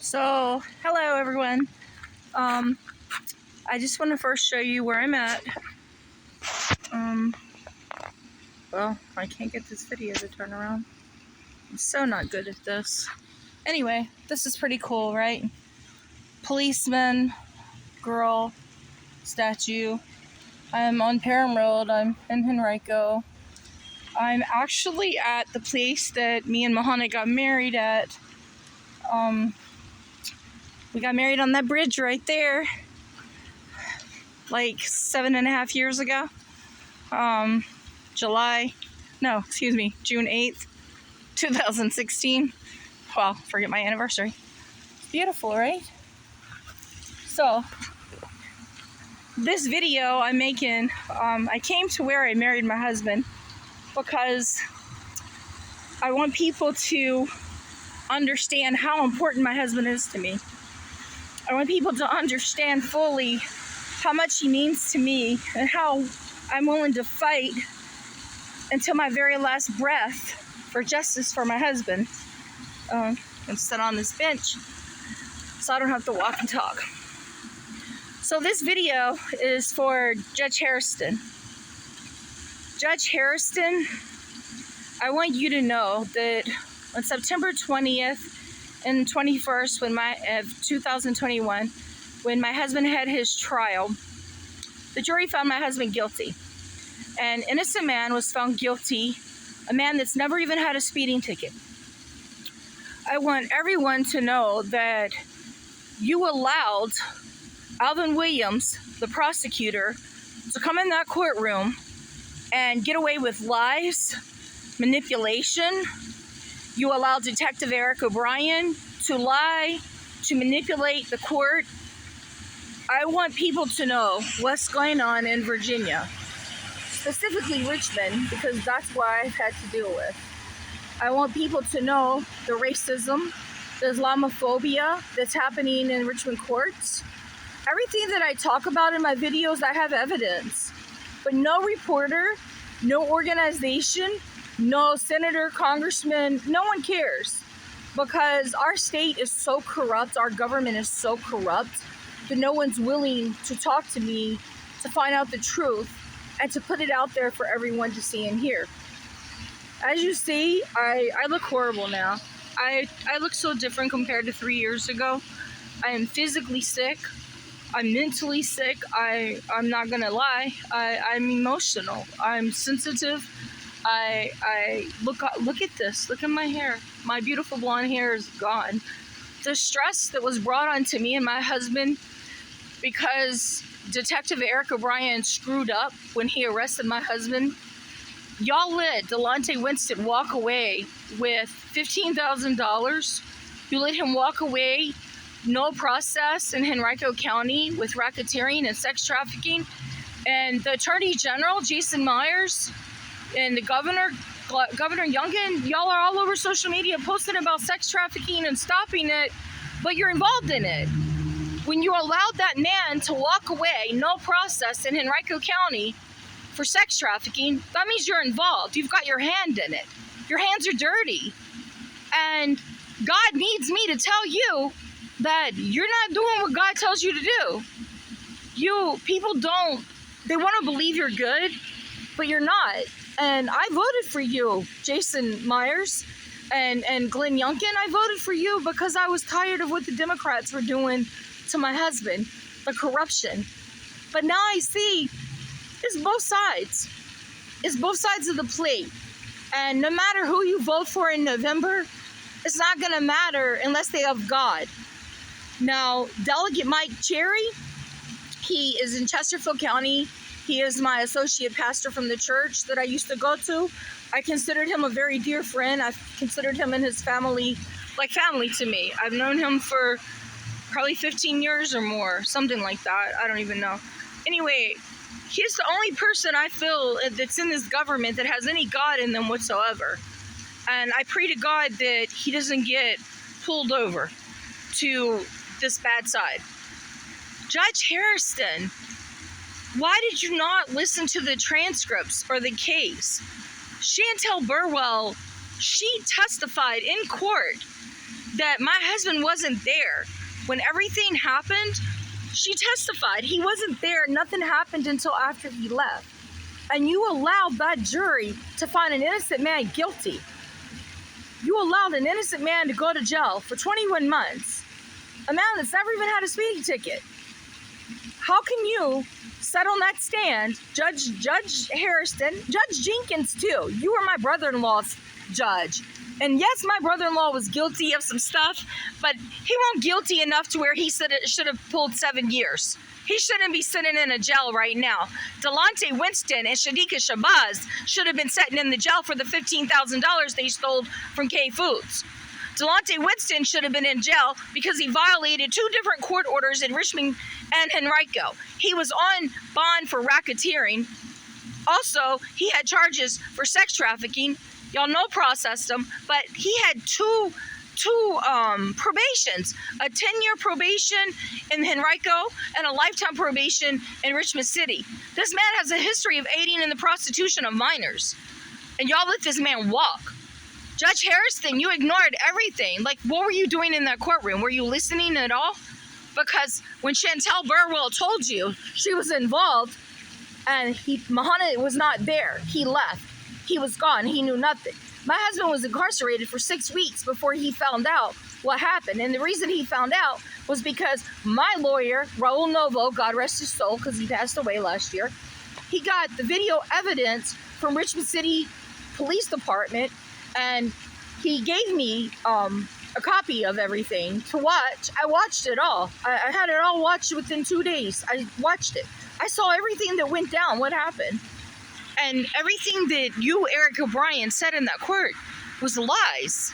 So, hello everyone. I just want to first show you where I'm at. Well, I can't get this video to turn around. I'm so not good at this. Anyway, this is pretty cool, right? Policeman, girl, statue. I'm on Parham Road. I'm in Henrico. I'm actually at the place that me and Mahana got married at. We got married on that bridge right there, like 7.5 years ago. June 8th, 2016. Well, forget my anniversary. Beautiful, right? So, this video I'm making, I came to where I married my husband because I want people to understand how important my husband is to me. I want people to understand fully how much he means to me and how I'm willing to fight until my very last breath for justice for my husband. And sit on this bench so I don't have to walk and talk. So this video is for Judge Hairston. Judge Hairston, I want you to know that on September 20th and 21st, 2021, when my husband had his trial, the jury found my husband guilty. An innocent man was found guilty, a man that's never even had a speeding ticket. I want everyone to know that you allowed Alvin Williams, the prosecutor, to come in that courtroom and get away with lies, manipulation. You allowed Detective Eric O'Brien to lie, to manipulate the court. I want people to know what's going on in Virginia, specifically Richmond, because that's what I've had to deal with. I want people to know the racism, the Islamophobia that's happening in Richmond courts. Everything that I talk about in my videos, I have evidence. But no reporter, no organization, no senator, congressman, no one cares. Because our state is so corrupt, our government is so corrupt, that no one's willing to talk to me to find out the truth and to put it out there for everyone to see and hear. As you see, I look horrible now. I look so different compared to 3 years ago. I am physically sick. I'm mentally sick. I'm not gonna lie. I'm emotional. I'm sensitive. Look at this. Look at my hair. My beautiful blonde hair is gone. The stress that was brought onto me and my husband because Detective Eric O'Brien screwed up when he arrested my husband. Y'all let Delonte Winston walk away with $15,000. You let him walk away, no process in Henrico County with racketeering and sex trafficking. And the Attorney General, Jason Myers, and the Governor Youngkin, y'all are all over social media posting about sex trafficking and stopping it, but you're involved in it. When you allowed that man to walk away, no process in Henrico County for sex trafficking, that means you're involved. You've got your hand in it. Your hands are dirty. And God needs me to tell you that you're not doing what God tells you to do. People they want to believe you're good, but you're not. And I voted for you, Jason Myers and Glenn Youngkin. I voted for you because I was tired of what the Democrats were doing to my husband, the corruption. But now I see it's both sides. It's both sides of the plate. And no matter who you vote for in November, it's not going to matter unless they have God. Now, Delegate Mike Cherry, he is in Chesterfield County. He is my associate pastor from the church that I used to go to. I considered him a very dear friend. I've considered him and his family like family to me. I've known him for probably 15 years or more, something like that. I don't even know. Anyway, he's the only person I feel that's in this government that has any God in them whatsoever. And I pray to God that he doesn't get pulled over to this bad side. Judge Hairston, why did you not listen to the transcripts or the case? Chantel Burwell, she testified in court that my husband wasn't there when everything happened. She testified he wasn't there. Nothing happened until after he left. And you allowed that jury to find an innocent man guilty. You allowed an innocent man to go to jail for 21 months. A man that's never even had a speeding ticket. How can you sit on that stand, Judge Hairston, Judge Jenkins too? You were my brother-in-law's judge. And yes, my brother-in-law was guilty of some stuff, but he wasn't guilty enough to where he said it should have pulled 7 years. He shouldn't be sitting in a jail right now. Delonte Winston and Shadika Shabazz should have been sitting in the jail for the $15,000 they stole from K Foods. Delonte Winston should have been in jail because he violated 2 different court orders in Richmond and Henrico. He was on bond for racketeering. Also, he had charges for sex trafficking. Y'all know processed him, but he had two probations, a 10-year probation in Henrico and a lifetime probation in Richmond City. This man has a history of aiding in the prostitution of minors, and y'all let this man walk. Judge Hairston, you ignored everything. Like, what were you doing in that courtroom? Were you listening at all? Because when Chantel Burwell told you she was involved and Muhammad was not there, he left. He was gone. He knew nothing. My husband was incarcerated for 6 weeks before he found out what happened. And the reason he found out was because my lawyer, Raul Novo, God rest his soul, because he passed away last year, he got the video evidence from Richmond City Police Department, and he gave me a copy of everything to watch. I watched it all. I had it all watched within 2 days. I watched it. I saw everything that went down, what happened. And everything that you, Eric O'Brien, said in that court was lies.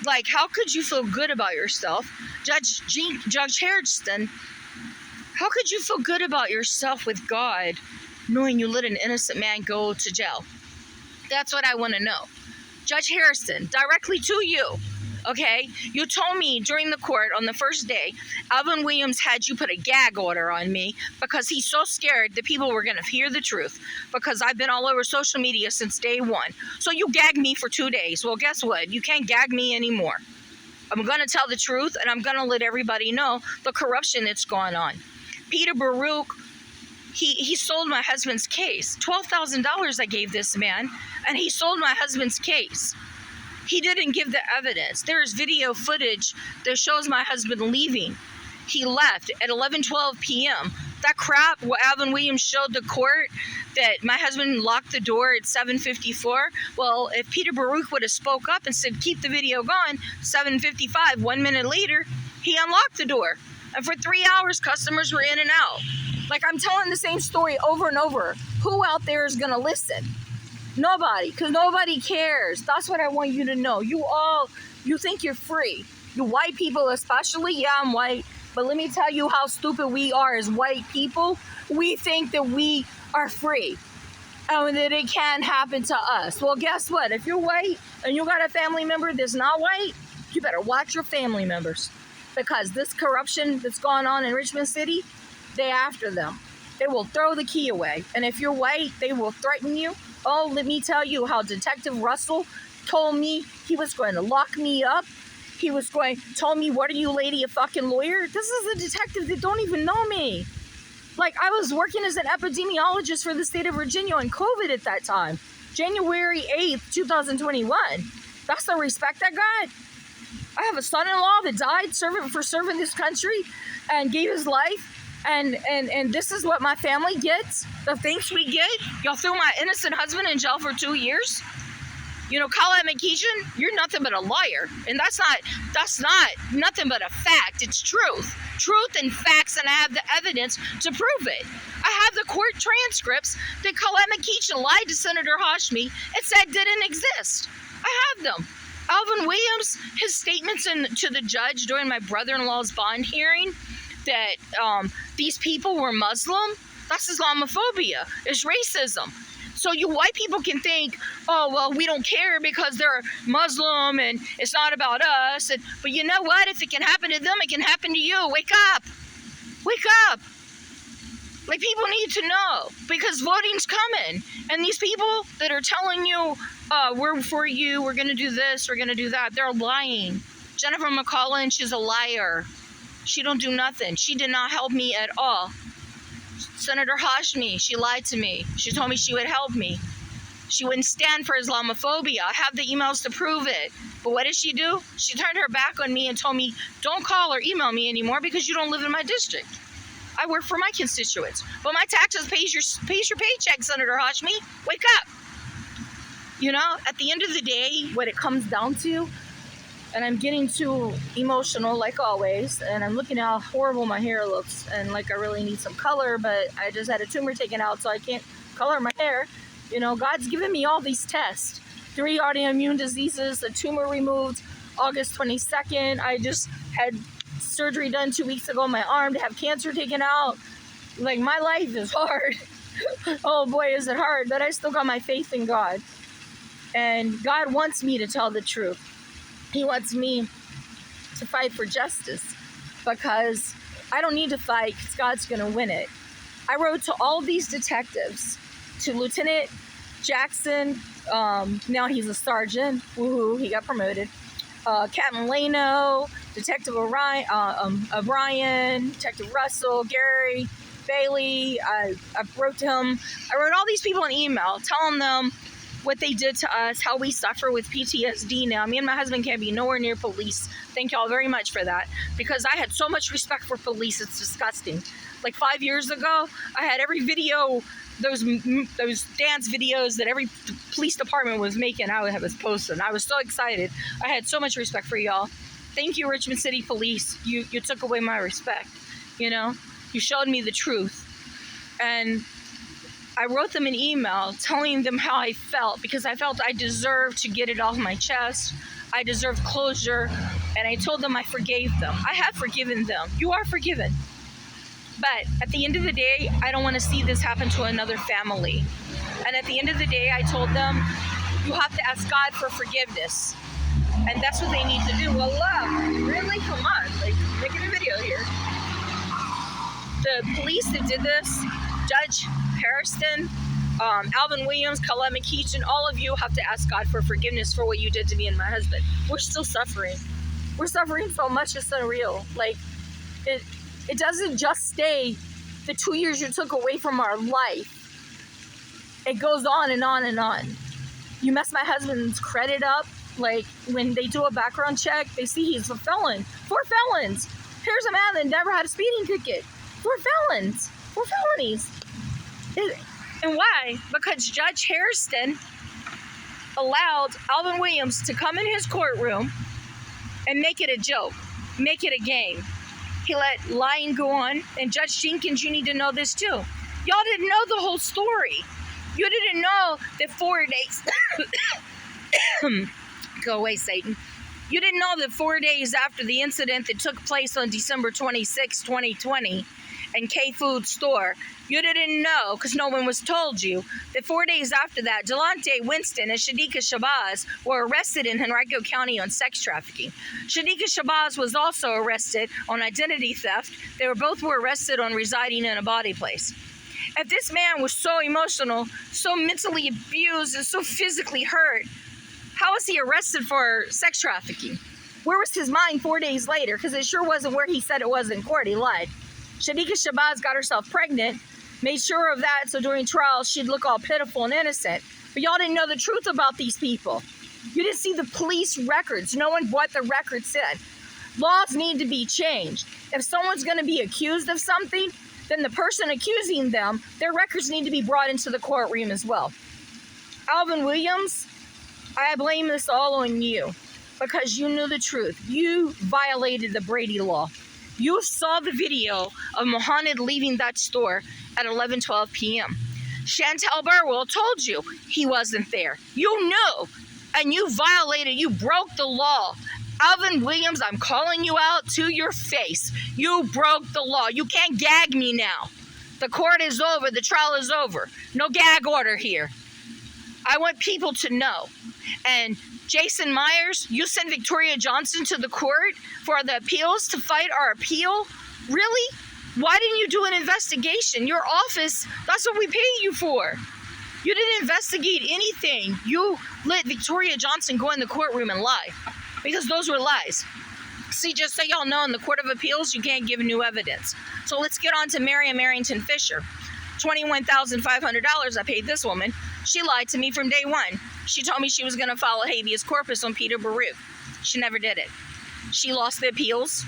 Like, how could you feel good about yourself? Judge Hairston, how could you feel good about yourself with God knowing you let an innocent man go to jail? That's what I want to know. Judge Hairston, directly to you, okay? You told me during the court on the first day, Alvin Williams had you put a gag order on me because he's so scared that people were going to hear the truth, because I've been all over social media since day one. So you gagged me for 2 days. Well, guess what? You can't gag me anymore. I'm going to tell the truth, and I'm going to let everybody know the corruption that's gone on. Peter Baruch, he sold my husband's case. $12,000 I gave this man, and he sold my husband's case. He didn't give the evidence. There is video footage that shows my husband leaving. He left at 11:12 p.m. That crap, what Alvin Williams showed the court, that my husband locked the door at 7:54. Well, if Peter Baruch would have spoke up and said, keep the video going, 7:55, 1 minute later, he unlocked the door. And for 3 hours, customers were in and out. Like, I'm telling the same story over and over. Who out there is going to listen? Nobody, because nobody cares. That's what I want you to know. You think you're free. You white people especially. Yeah, I'm white. But let me tell you how stupid we are as white people. We think that we are free and that it can happen to us. Well, guess what? If you're white and you got a family member that's not white, you better watch your family members, because this corruption that's going on in Richmond City, they after them. They will throw the key away. And if you're white, they will threaten you. Oh, let me tell you how Detective Russell told me he was going to lock me up. He was told me, what are you, lady, a fucking lawyer? This is a detective that don't even know me. Like, I was working as an epidemiologist for the state of Virginia on COVID at that time. January 8th, 2021. That's the respect I got. I have a son-in-law that died serving this country and gave his life. And this is what my family gets, the things we get. Y'all threw my innocent husband in jail for 2 years. You know, Colette McKeechin, you're nothing but a liar. And that's not nothing but a fact. It's truth. Truth and facts, and I have the evidence to prove it. I have the court transcripts that Colette McKeechin lied to Senator Hashmi and said didn't exist. I have them. Alvin Williams, his statements to the judge during my brother-in-law's bond hearing, that these people were Muslim, that's Islamophobia, it's racism. So you white people can think, oh, well, we don't care because they're Muslim and it's not about us. But you know what? If it can happen to them, it can happen to you. Wake up. Wake up. Like, people need to know, because voting's coming. And these people that are telling you, we're for you, we're going to do this, we're going to do that, they're lying. Jennifer McCollin, she's a liar. She don't do nothing. She did not help me at all. Senator Hashmi, she lied to me. She told me she would help me. She wouldn't stand for Islamophobia. I have the emails to prove it. But what did she do? She turned her back on me and told me, don't call or email me anymore because you don't live in my district. I work for my constituents. But my taxes pays your paycheck, Senator Hashmi. Wake up. You know, at the end of the day, what it comes down to, and I'm getting too emotional like always, and I'm looking at how horrible my hair looks, and like I really need some color, but I just had a tumor taken out, so I can't color my hair. You know, God's given me all these tests. 3 autoimmune diseases, a tumor removed August 22nd. I just had surgery done 2 weeks ago on my arm to have cancer taken out. Like, my life is hard. Oh boy, is it hard, but I still got my faith in God. And God wants me to tell the truth. He wants me to fight for justice because I don't need to fight because God's going to win it. I wrote to all these detectives, to Lieutenant Jackson, now he's a sergeant, woohoo, he got promoted. Captain Leno, Detective O'Brien, Detective Russell, Gary, Bailey. I wrote to him. I wrote all these people an email telling them what they did to us, how we suffer with PTSD now. Me and my husband can't be nowhere near police. Thank y'all very much for that, because I had so much respect for police. It's disgusting. Like 5 years ago, I had every video, those dance videos that every police department was making, I was posting. I was so excited. I had so much respect for y'all. Thank you, Richmond City Police. You took away my respect. You know, you showed me the truth. And I wrote them an email telling them how I felt, because I felt I deserved to get it off my chest. I deserved closure, and I told them I forgave them. I have forgiven them. You are forgiven. But at the end of the day, I don't want to see this happen to another family. And at the end of the day, I told them, you have to ask God for forgiveness. And that's what they need to do. Well, really? Come on. Like, making a video here. The police that did this, Judge Hairston, Alvin Williams, Colette McKeechin, all of you have to ask God for forgiveness for what you did to me and my husband. We're still suffering. We're suffering so much, it's unreal. Like, it doesn't just stay the 2 years you took away from our life. It goes on and on and on. You mess my husband's credit up. Like, when they do a background check, they see he's a felon. 4 felons. Here's a man that never had a speeding ticket. 4 felons. 4 felonies. And why? Because Judge Hairston allowed Alvin Williams to come in his courtroom and make it a joke, make it a game. He let lying go on. And Judge Jenkins, you need to know this too. Y'all didn't know the whole story. You didn't know that 4 days... Go away, Satan. You didn't know that 4 days after the incident that took place on December 26, 2020, in K-Food store, you didn't know, because no one was told you, that 4 days after that, Delonte Winston and Shadika Shabazz were arrested in Henrico County on sex trafficking. Shadika Shabazz was also arrested on identity theft. They both were arrested on residing in a body place. If this man was so emotional, so mentally abused, and so physically hurt, how was he arrested for sex trafficking? Where was his mind 4 days later? Because it sure wasn't where he said it was in court. He lied. Shadika Shabazz got herself pregnant, made sure of that so during trial she'd look all pitiful and innocent. But y'all didn't know the truth about these people. You didn't see the police records, knowing what the records said. Laws need to be changed. If someone's going to be accused of something, then the person accusing them, their records need to be brought into the courtroom as well. Alvin Williams, I blame this all on you because you knew the truth. You violated the Brady law. You saw the video of Mohamed leaving that store at 11:12 p.m. Chantel Burwell told you he wasn't there. You knew, and you violated, you broke the law. Alvin Williams, I'm calling you out to your face. You broke the law. You can't gag me now. The court is over. The trial is over. No gag order here. I want people to know. And Jason Myers, you sent Victoria Johnson to the court for the appeals to fight our appeal? Really? Why didn't you do an investigation? Your office, that's what we pay you for. You didn't investigate anything. You let Victoria Johnson go in the courtroom and lie because those were lies. See, just so y'all know, in the Court of Appeals, you can't give new evidence. So let's get on to Miriam Arrington Fisher. $21,500 I paid this woman. She lied to me from day one. She told me she was going to file a habeas corpus on Peter Baruch. She never did it. She lost the appeals.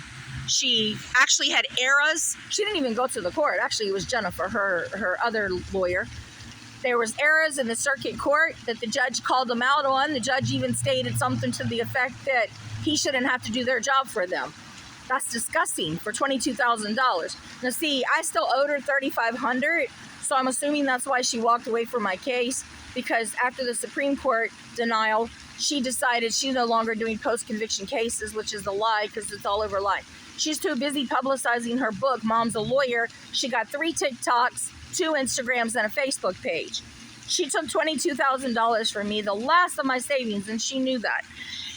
She actually had errors. She didn't even go to the court. Actually, it was Jennifer, her other lawyer. There was errors in the circuit court that the judge called them out on. The judge even stated something to the effect that he shouldn't have to do their job for them. That's disgusting for $22,000. Now, see, I still owed her $3,500, so I'm assuming that's why she walked away from my case, because after the Supreme Court denial, she decided she's no longer doing post-conviction cases, which is a lie because it's all over lie. She's too busy publicizing her book, Mom's a Lawyer. She got 3 TikToks, 2 Instagrams, and a Facebook page. She took $22,000 from me, the last of my savings, and she knew that.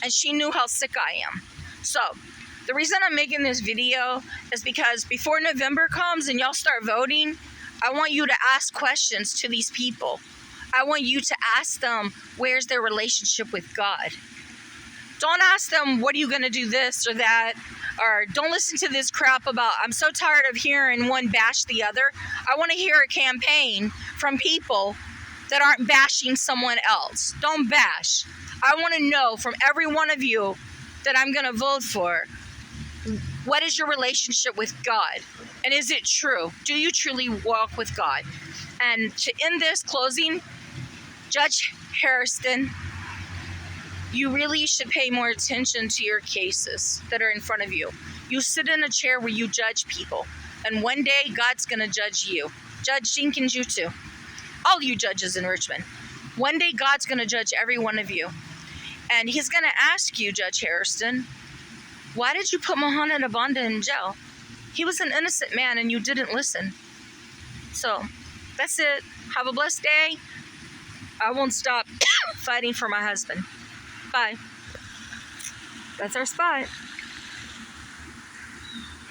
And she knew how sick I am. So the reason I'm making this video is because before November comes and y'all start voting, I want you to ask questions to these people. I want you to ask them, where's their relationship with God? Don't ask them, what are you going to do this or that? Or don't listen to this crap about, I'm so tired of hearing one bash the other. I want to hear a campaign from people that aren't bashing someone else. Don't bash. I want to know from every one of you that I'm going to vote for, what is your relationship with God? And is it true? Do you truly walk with God? And to end this closing, Judge Hairston, you really should pay more attention to your cases that are in front of you. You sit in a chair where you judge people, and one day God's going to judge you. Judge Jenkins, you too. All you judges in Richmond. One day God's going to judge every one of you. And he's going to ask you, Judge Hairston, why did you put Mohamed Abanda in jail? He was an innocent man and you didn't listen. So that's it. Have a blessed day. I won't stop fighting for my husband. Bye. That's our spot.